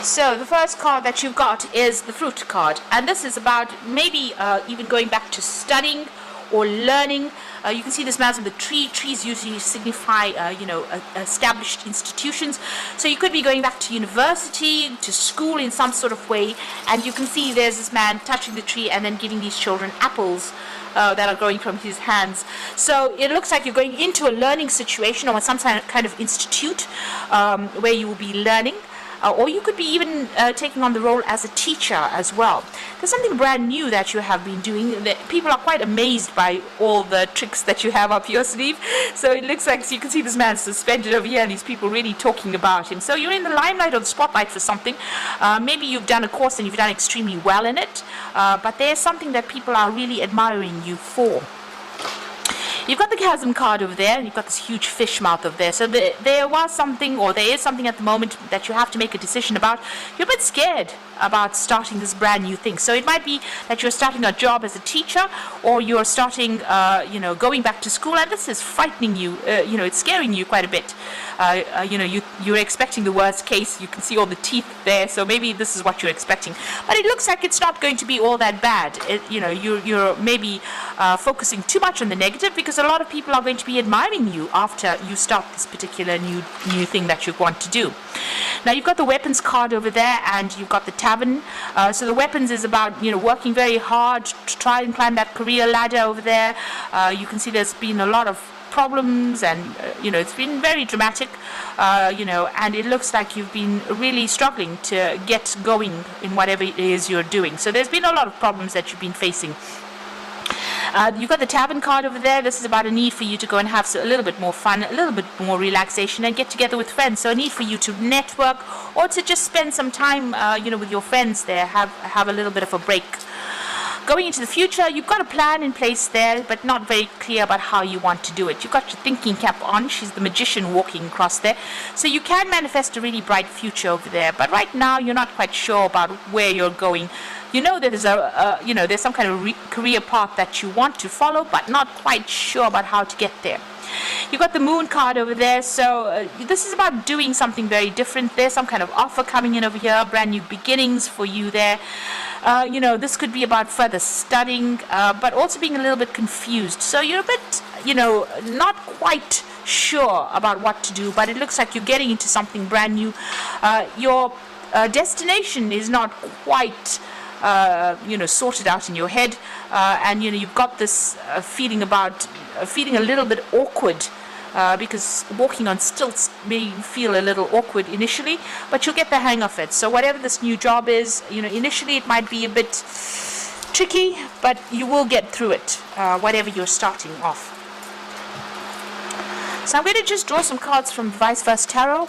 So the first card that you've got is the fruit card, and this is about maybe even going back to studying or learning. You can see this mouse with the tree. Trees usually signify, established institutions. So you could be going back to university, to school in some sort of way, and you can see there's this man touching the tree and then giving these children apples that are growing from his hands. So it looks like you're going into a learning situation or some kind of institute where you will be learning. Or you could be even taking on the role as a teacher as well. There's something brand new that you have been doing. People are quite amazed by all the tricks that you have up your sleeve. So it looks like, so you can see this man suspended over here and these people really talking about him. So you're in the limelight or the spotlight for something. Maybe you've done a course and you've done extremely well in it. But there's something that people are really admiring you for. You've got the chasm card over there, and you've got this huge fish mouth over there. So there was something, or there is something at the moment that you have to make a decision about. You're a bit scared about starting this brand new thing. So it might be that you're starting a job as a teacher, or you're starting, going back to school, and this is frightening you. It's scaring you quite a bit. You're expecting the worst case. You can see all the teeth there, so maybe this is what you're expecting. But it looks like it's not going to be all that bad. You're maybe focusing too much on the negative, because a lot of people are going to be admiring you after you start this particular new thing that you want to do. Now you've got the weapons card over there, and you've got the tavern. So the weapons is about working very hard to try and climb that career ladder over there. You can see there's been a lot of problems, and it's been very dramatic, and it looks like you've been really struggling to get going in whatever it is you're doing. So there's been a lot of problems that you've been facing. You've got the tavern card over there. This is about a need for you to go and have a little bit more fun, a little bit more relaxation, and get together with friends. So a need for you to network, or to just spend some time with your friends there, have a little bit of a break. Going into the future, you've got a plan in place there, but not very clear about how you want to do it. You've got your thinking cap on. She's the magician walking across there. So you can manifest a really bright future over there. But right now, you're not quite sure about where you're going. You know that there's some kind of career path that you want to follow, but not quite sure about how to get there. You've got the moon card over there, so this is about doing something very different. There's some kind of offer coming in over here, brand new beginnings for you there. This could be about further studying, but also being a little bit confused. So you're a bit, not quite sure about what to do, but it looks like you're getting into something brand new. Your destination is not quite sorted out in your head, and you've got this feeling a little bit awkward, because walking on stilts may feel a little awkward initially, but you'll get the hang of it. So whatever this new job is, initially it might be a bit tricky, but you will get through it, whatever you're starting off. So I'm going to just draw some cards from Vice Versa Tarot.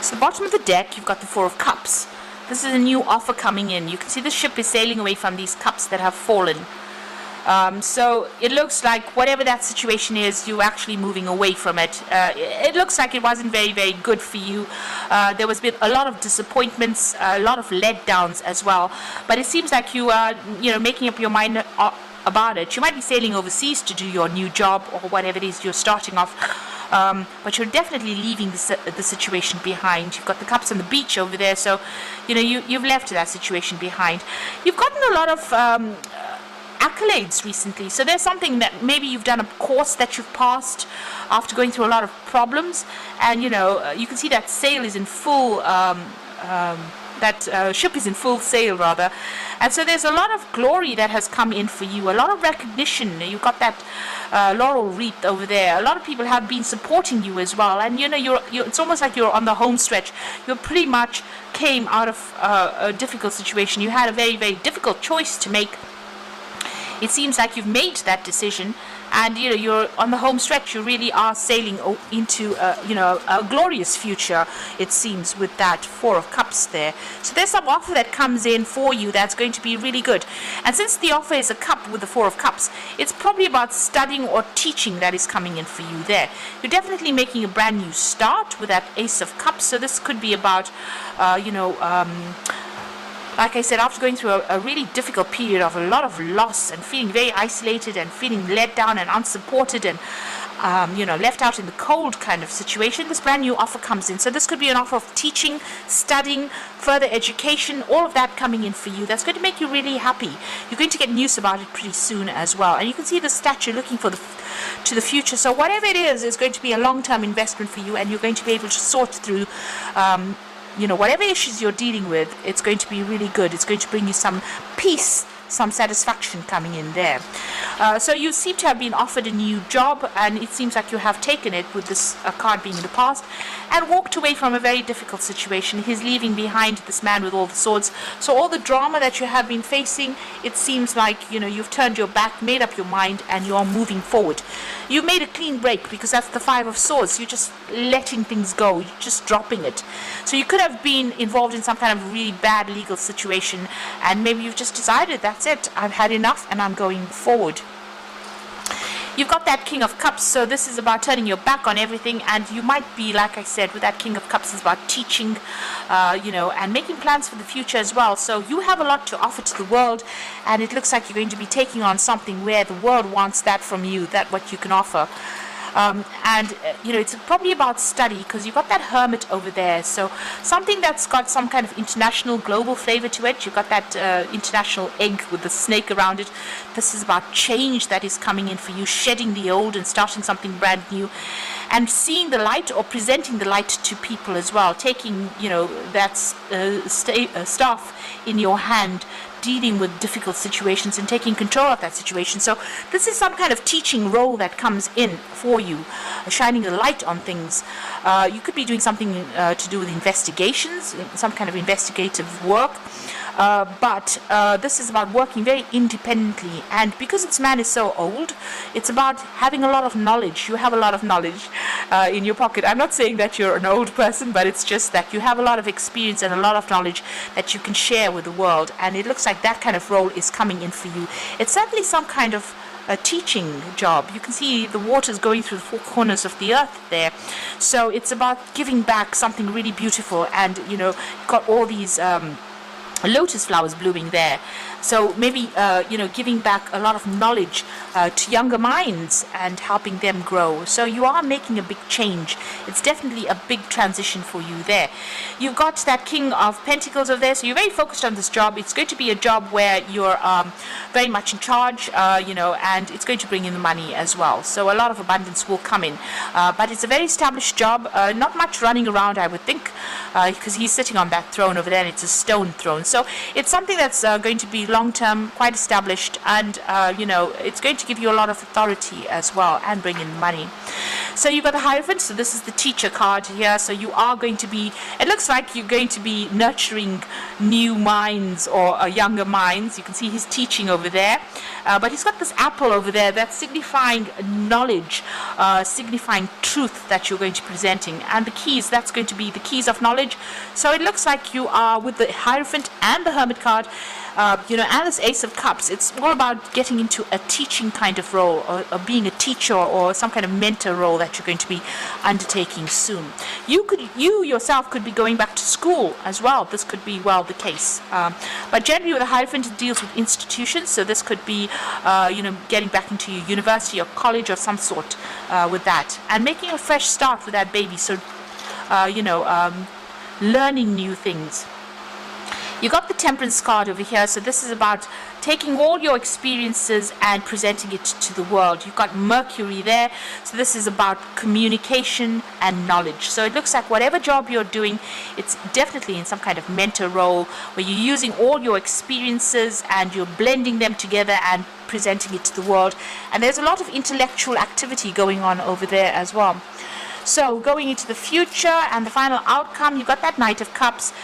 So the bottom of the deck, you've got the Four of Cups. This is a new offer coming in. You can see the ship is sailing away from these cups that have fallen. So it looks like whatever that situation is, you're actually moving away from it. It looks like it wasn't very, very good for you. There was been a lot of disappointments, a lot of letdowns as well. But it seems like you are, making up your mind about it. You might be sailing overseas to do your new job or whatever it is you're starting off. But you're definitely leaving the situation behind. You've got the cups on the beach over there, so you've left that situation behind. You've gotten a lot of accolades recently, so there's something that maybe you've done a course that you've passed after going through a lot of problems, and you can see that sail is in full. That ship is in full sail, rather. And so there's a lot of glory that has come in for you, a lot of recognition. You've got that laurel wreath over there. A lot of people have been supporting you as well. And, it's almost like you're on the home stretch. You pretty much came out of a difficult situation. You had a very, very difficult choice to make. It seems like you've made that decision, and you're on the home stretch. You really are sailing into a glorious future, it seems, with that Four of Cups there. So there's some offer that comes in for you that's going to be really good. And since the offer is a cup with the Four of Cups, it's probably about studying or teaching that is coming in for you there. You're definitely making a brand new start with that Ace of Cups. So this could be about like I said, after going through a really difficult period of a lot of loss and feeling very isolated and feeling let down and unsupported and left out in the cold kind of situation, this brand new offer comes in. So this could be an offer of teaching, studying, further education, all of that coming in for you. That's going to make you really happy. You're going to get news about it pretty soon as well. And you can see the statue looking to the future. So whatever it is going to be a long-term investment for you, and you're going to be able to sort through whatever issues you're dealing with. It's going to be really good. It's going to bring you some peace, some satisfaction coming in there. So you seem to have been offered a new job, and it seems like you have taken it, with this card being in the past, and walked away from a very difficult situation. He's leaving behind this man with all the swords. So all the drama that you have been facing, it seems like you've turned your back, made up your mind, and you're moving forward. You made a clean break, because that's the Five of Swords. You're just letting things go. You're just dropping it. So you could have been involved in some kind of really bad legal situation, and maybe you've just decided, that's it, I've had enough and I'm going forward. You've got that King of Cups, so this is about turning your back on everything, and you might be, like I said, with that King of Cups, is about teaching, and making plans for the future as well. So you have a lot to offer to the world, and it looks like you're going to be taking on something where the world wants that from you, that what you can offer. It's probably about study, because you've got that Hermit over there. So something that's got some kind of international, global flavor to it. You've got that international egg with the snake around it. This is about change that is coming in for you, shedding the old and starting something brand new, and seeing the light, or presenting the light to people as well. Taking, that staff in your hand, dealing with difficult situations and taking control of that situation. So this is some kind of teaching role that comes in for you, shining a light on things. You could be doing something to do with investigations, some kind of investigative work. But this is about working very independently, and because this man is so old, it's about having a lot of knowledge. You have a lot of knowledge in your pocket. I'm not saying that you're an old person, but it's just that you have a lot of experience and a lot of knowledge that you can share with the world, and it looks like that kind of role is coming in for you. It's certainly some kind of a teaching job. You can see the waters going through the four corners of the earth there. So it's about giving back something really beautiful, and got all these lotus flowers blooming there. So maybe giving back a lot of knowledge to younger minds and helping them grow. So you are making a big change. It's definitely a big transition for you there. You've got that King of Pentacles over there, so you're very focused on this job. It's going to be a job where you're very much in charge, and it's going to bring in the money as well. So a lot of abundance will come in. But it's a very established job, not much running around, I would think, because he's sitting on that throne over there, and it's a stone throne. So it's something that's going to be long-term, quite established, and it's going to give you a lot of authority as well, and bring in money. So you've got the Hierophant, so this is the teacher card here. So you are going to be, it looks like you're going to be nurturing new minds, or younger minds. You can see he's teaching over there, but he's got this apple over there that's signifying knowledge, signifying truth that you're going to be presenting, and the keys, that's going to be the keys of knowledge. So it looks like you are, with the Hierophant and the Hermit card, and this Ace of Cups, it's all about getting into a teaching kind of role, or being a teacher, or some kind of mentor role that you're going to be undertaking soon. You yourself could be going back to school as well. This could be, well, the case. But generally with the Hierophant, it deals with institutions, so this could be, getting back into your university or college or some sort with that, and making a fresh start with that baby. So, learning new things. You got the Temperance card over here, so this is about taking all your experiences and presenting it to the world. You've got Mercury there, so this is about communication and knowledge. So it looks like whatever job you're doing, it's definitely in some kind of mentor role, where you're using all your experiences and you're blending them together and presenting it to the world. And there's a lot of intellectual activity going on over there as well. So going into the future and the final outcome, you've got that Knight of Cups.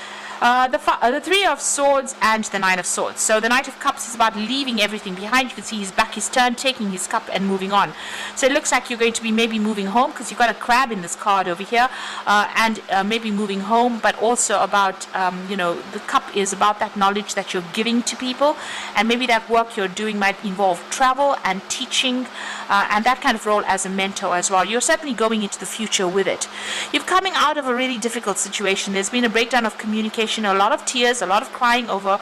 The Three of Swords and the Nine of Swords. So the Knight of Cups is about leaving everything behind. You can see his back is turned, taking his cup and moving on. So it looks like you're going to be maybe moving home, because you've got a crab in this card over here, and maybe moving home, but also about, the cup is about that knowledge that you're giving to people, and maybe that work you're doing might involve travel and teaching, and that kind of role as a mentor as well. You're certainly going into the future with it. You're coming out of a really difficult situation. There's been a breakdown of communication, a lot of tears, a lot of crying over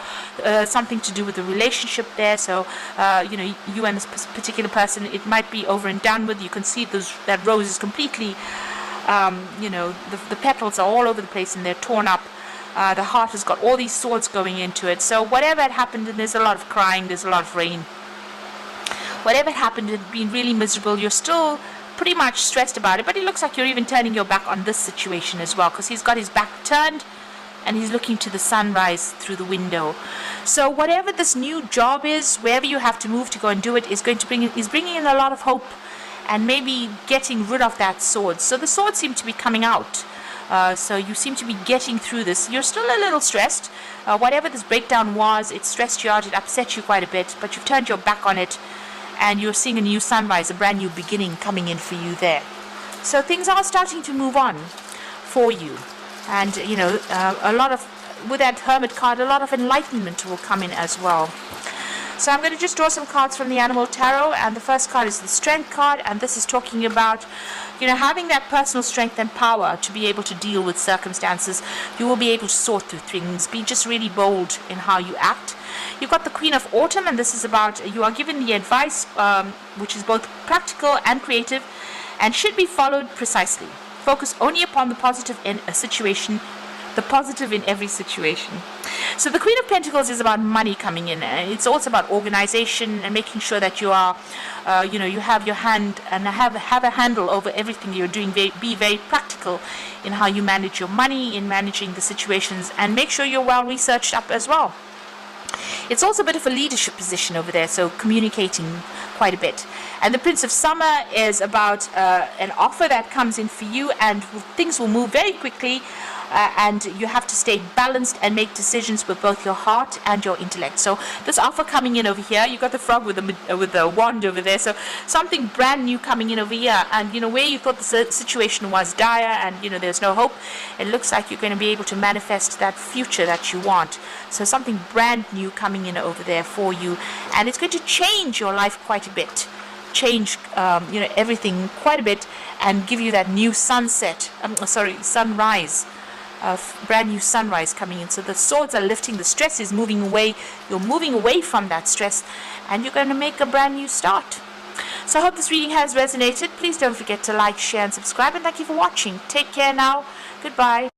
something to do with the relationship there. So, you and this particular person, it might be over and done with. You can see that rose is completely, the petals are all over the place and they're torn up. The heart has got all these swords going into it. So whatever had happened, and there's a lot of crying, there's a lot of rain. Whatever had happened, it had been really miserable. You're still pretty much stressed about it, but it looks like you're even turning your back on this situation as well, because he's got his back turned and he's looking to the sunrise through the window. So whatever this new job is, wherever you have to move to go and do it, is bringing in a lot of hope and maybe getting rid of that sword. So the swords seem to be coming out. So you seem to be getting through this. You're still a little stressed. Whatever this breakdown was, it stressed you out, it upset you quite a bit, but you've turned your back on it and you're seeing a new sunrise, a brand new beginning coming in for you there. So things are starting to move on for you. And, with that Hermit card, a lot of enlightenment will come in as well. So I'm going to just draw some cards from the Animal Tarot, and the first card is the Strength card, and this is talking about, having that personal strength and power to be able to deal with circumstances. You will be able to sort through things. Be just really bold in how you act. You've got the Queen of Autumn, and this is about, you are given the advice, which is both practical and creative, and should be followed precisely. Focus only upon the positive in a situation, the positive in every situation. So the Queen of Pentacles is about money coming in. It's also about organization and making sure that you are, you have your hand and have a handle over everything you're doing. Be very practical in how you manage your money, in managing the situations, and make sure you're well researched up as well. It's also a bit of a leadership position over there, so communicating quite a bit. And the Prince of Summer is about an offer that comes in for you, and things will move very quickly, and you have to stay balanced and make decisions with both your heart and your intellect. So this offer coming in over here, you got the frog with the wand over there, so something brand new coming in over here. And where you thought the situation was dire and there's no hope, it looks like you're going to be able to manifest that future that you want. So something brand new coming in over there for you, and it's going to change your life quite a bit, change everything quite a bit, and give you that new sunrise, brand new sunrise coming in. So the swords are lifting, the stress is moving away, you're moving away from that stress, and you're going to make a brand new start. So I hope this reading has resonated. Please don't forget to like, share and subscribe, and thank you for watching. Take care now. Goodbye.